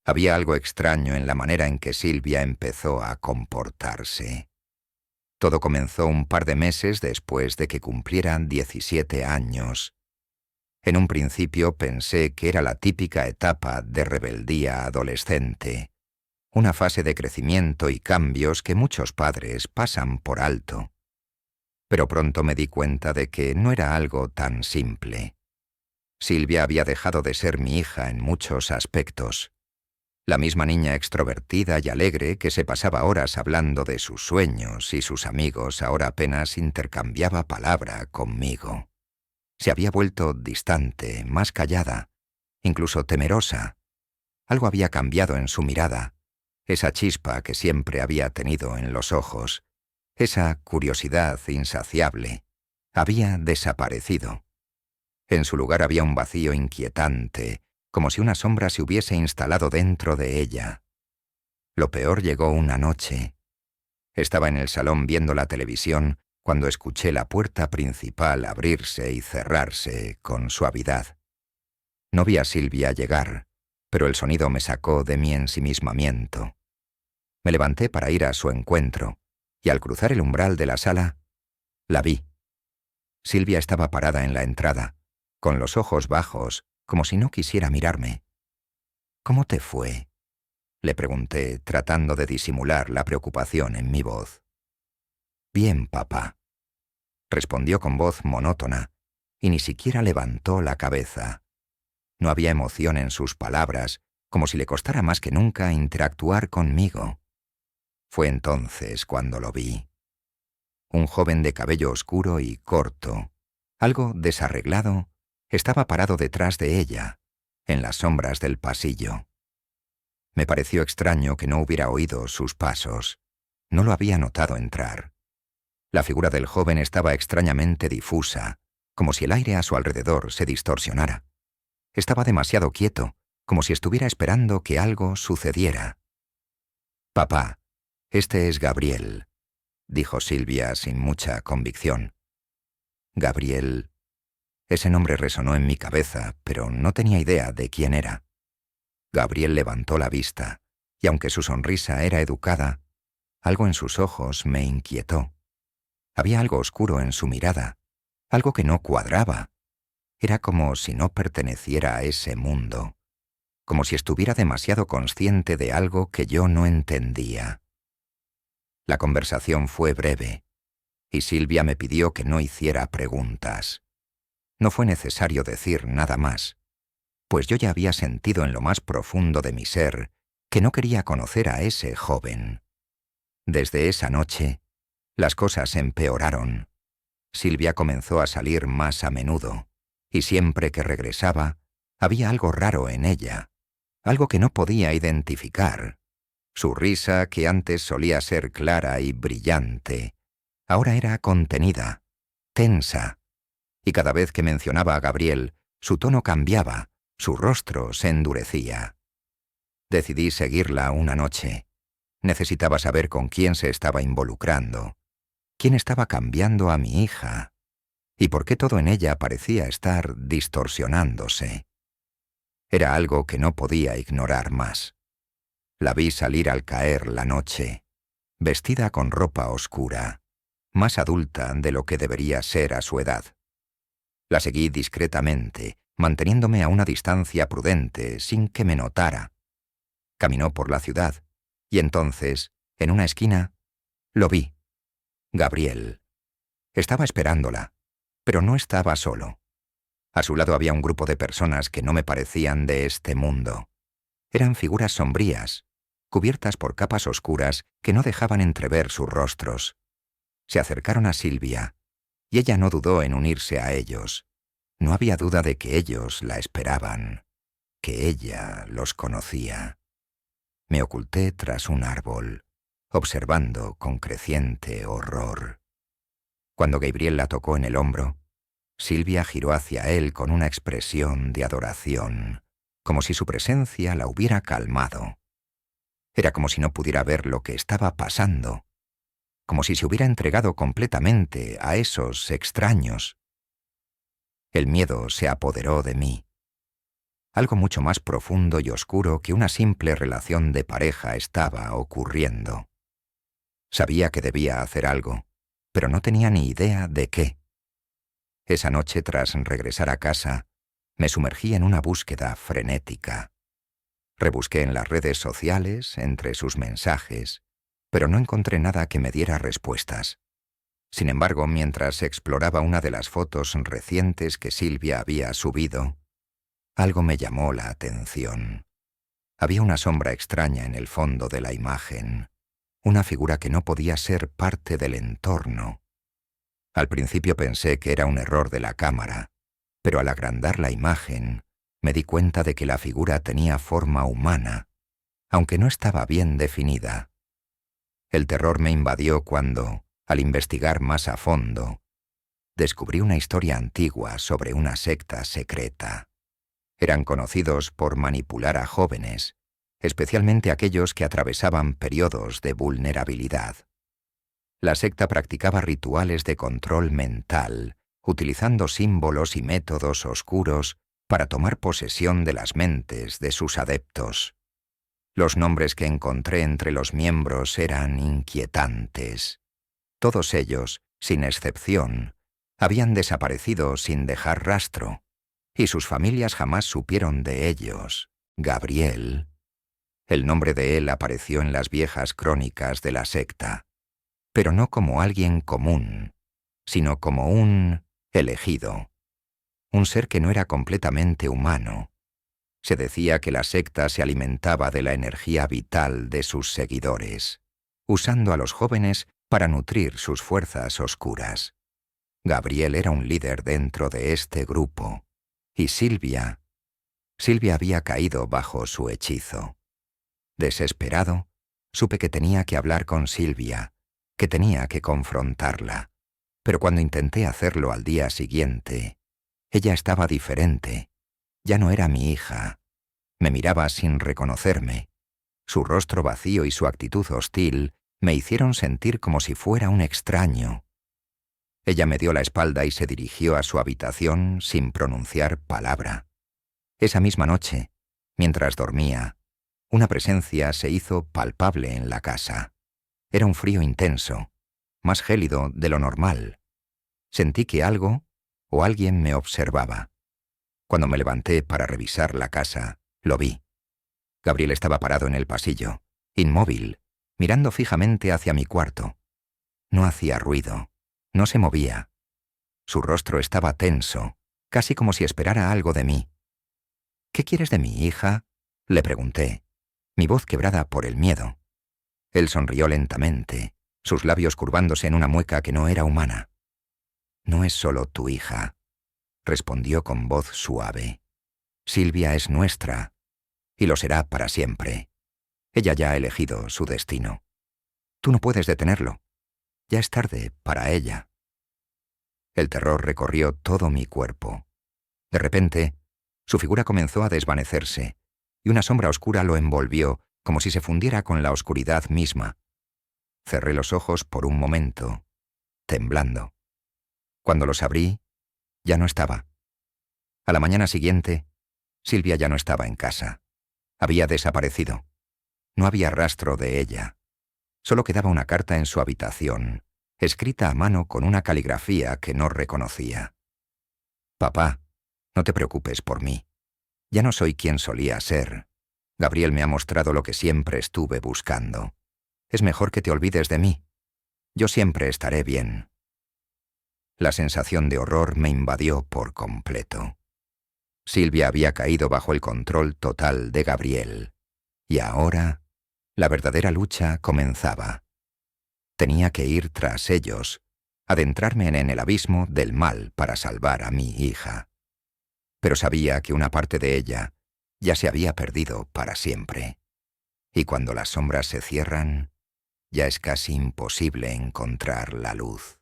Había algo extraño en la manera en que Silvia empezó a comportarse. Todo comenzó un par de meses después de que cumplieran 17 años. En un principio pensé que era la típica etapa de rebeldía adolescente, una fase de crecimiento y cambios que muchos padres pasan por alto. Pero pronto me di cuenta de que no era algo tan simple. Silvia había dejado de ser mi hija en muchos aspectos. La misma niña extrovertida y alegre que se pasaba horas hablando de sus sueños y sus amigos ahora apenas intercambiaba palabra conmigo. Se había vuelto distante, más callada, incluso temerosa. Algo había cambiado en su mirada, esa chispa que siempre había tenido en los ojos, esa curiosidad insaciable, había desaparecido. En su lugar había un vacío inquietante, como si una sombra se hubiese instalado dentro de ella. Lo peor llegó una noche. Estaba en el salón viendo la televisión cuando escuché la puerta principal abrirse y cerrarse con suavidad. No vi a Silvia llegar, pero el sonido me sacó de mi ensimismamiento. Me levanté para ir a su encuentro, y al cruzar el umbral de la sala, la vi. Silvia estaba parada en la entrada, con los ojos bajos, como si no quisiera mirarme. «¿Cómo te fue?», le pregunté, tratando de disimular la preocupación en mi voz. «Bien, papá», respondió con voz monótona, y ni siquiera levantó la cabeza. No había emoción en sus palabras, como si le costara más que nunca interactuar conmigo. Fue entonces cuando lo vi. Un joven de cabello oscuro y corto, algo desarreglado, estaba parado detrás de ella, en las sombras del pasillo. Me pareció extraño que no hubiera oído sus pasos. No lo había notado entrar. La figura del joven estaba extrañamente difusa, como si el aire a su alrededor se distorsionara. Estaba demasiado quieto, como si estuviera esperando que algo sucediera. «Papá, este es Gabriel», dijo Silvia sin mucha convicción. Gabriel. Ese nombre resonó en mi cabeza, pero no tenía idea de quién era. Gabriel levantó la vista, y aunque su sonrisa era educada, algo en sus ojos me inquietó. Había algo oscuro en su mirada, algo que no cuadraba. Era como si no perteneciera a ese mundo, como si estuviera demasiado consciente de algo que yo no entendía. La conversación fue breve, y Silvia me pidió que no hiciera preguntas. No fue necesario decir nada más, pues yo ya había sentido en lo más profundo de mi ser que no quería conocer a ese joven. Desde esa noche, las cosas empeoraron. Silvia comenzó a salir más a menudo, y siempre que regresaba, había algo raro en ella, algo que no podía identificar. Su risa, que antes solía ser clara y brillante, ahora era contenida, tensa, y cada vez que mencionaba a Gabriel, su tono cambiaba, su rostro se endurecía. Decidí seguirla una noche. Necesitaba saber con quién se estaba involucrando, quién estaba cambiando a mi hija, y por qué todo en ella parecía estar distorsionándose. Era algo que no podía ignorar más. La vi salir al caer la noche, vestida con ropa oscura, más adulta de lo que debería ser a su edad. La seguí discretamente, manteniéndome a una distancia prudente, sin que me notara. Caminó por la ciudad, y entonces, en una esquina, lo vi. Gabriel. Estaba esperándola, pero no estaba solo. A su lado había un grupo de personas que no me parecían de este mundo. Eran figuras sombrías, cubiertas por capas oscuras que no dejaban entrever sus rostros. Se acercaron a Silvia, y ella no dudó en unirse a ellos. No había duda de que ellos la esperaban, que ella los conocía. Me oculté tras un árbol, observando con creciente horror. Cuando Gabriel la tocó en el hombro, Silvia giró hacia él con una expresión de adoración, como si su presencia la hubiera calmado. Era como si no pudiera ver lo que estaba pasando, como si se hubiera entregado completamente a esos extraños. El miedo se apoderó de mí. Algo mucho más profundo y oscuro que una simple relación de pareja estaba ocurriendo. Sabía que debía hacer algo, pero no tenía ni idea de qué. Esa noche, tras regresar a casa, me sumergí en una búsqueda frenética. Rebusqué en las redes sociales, entre sus mensajes, pero no encontré nada que me diera respuestas. Sin embargo, mientras exploraba una de las fotos recientes que Silvia había subido, algo me llamó la atención. Había una sombra extraña en el fondo de la imagen, una figura que no podía ser parte del entorno. Al principio pensé que era un error de la cámara, pero al agrandar la imagen, me di cuenta de que la figura tenía forma humana, aunque no estaba bien definida. El terror me invadió cuando, al investigar más a fondo, descubrí una historia antigua sobre una secta secreta. Eran conocidos por manipular a jóvenes, especialmente aquellos que atravesaban periodos de vulnerabilidad. La secta practicaba rituales de control mental, utilizando símbolos y métodos oscuros para tomar posesión de las mentes de sus adeptos. Los nombres que encontré entre los miembros eran inquietantes. Todos ellos, sin excepción, habían desaparecido sin dejar rastro, y sus familias jamás supieron de ellos. Gabriel. El nombre de él apareció en las viejas crónicas de la secta, pero no como alguien común, sino como un elegido, un ser que no era completamente humano. Se decía que la secta se alimentaba de la energía vital de sus seguidores, usando a los jóvenes para nutrir sus fuerzas oscuras. Gabriel era un líder dentro de este grupo, y Silvia había caído bajo su hechizo. Desesperado, supe que tenía que hablar con Silvia, que tenía que confrontarla, pero cuando intenté hacerlo al día siguiente, ella estaba diferente. Ya no era mi hija. Me miraba sin reconocerme. Su rostro vacío y su actitud hostil me hicieron sentir como si fuera un extraño. Ella me dio la espalda y se dirigió a su habitación sin pronunciar palabra. Esa misma noche, mientras dormía, una presencia se hizo palpable en la casa. Era un frío intenso, más gélido de lo normal. Sentí que algo o alguien me observaba. Cuando me levanté para revisar la casa, lo vi. Gabriel estaba parado en el pasillo, inmóvil, mirando fijamente hacia mi cuarto. No hacía ruido, no se movía. Su rostro estaba tenso, casi como si esperara algo de mí. «¿Qué quieres de mi hija?», le pregunté, mi voz quebrada por el miedo. Él sonrió lentamente, sus labios curvándose en una mueca que no era humana. «No es solo tu hija», respondió con voz suave. «Silvia es nuestra, y lo será para siempre. Ella ya ha elegido su destino. Tú no puedes detenerlo. Ya es tarde para ella». El terror recorrió todo mi cuerpo. De repente, su figura comenzó a desvanecerse, y una sombra oscura lo envolvió, como si se fundiera con la oscuridad misma. Cerré los ojos por un momento, temblando. Cuando los abrí, ya no estaba. A la mañana siguiente, Silvia ya no estaba en casa. Había desaparecido. No había rastro de ella. Solo quedaba una carta en su habitación, escrita a mano con una caligrafía que no reconocía. «Papá, no te preocupes por mí. Ya no soy quien solía ser. Gabriel me ha mostrado lo que siempre estuve buscando. Es mejor que te olvides de mí. Yo siempre estaré bien». La sensación de horror me invadió por completo. Silvia había caído bajo el control total de Gabriel. Y ahora, la verdadera lucha comenzaba. Tenía que ir tras ellos, adentrarme en el abismo del mal para salvar a mi hija. Pero sabía que una parte de ella ya se había perdido para siempre. Y cuando las sombras se cierran, ya es casi imposible encontrar la luz.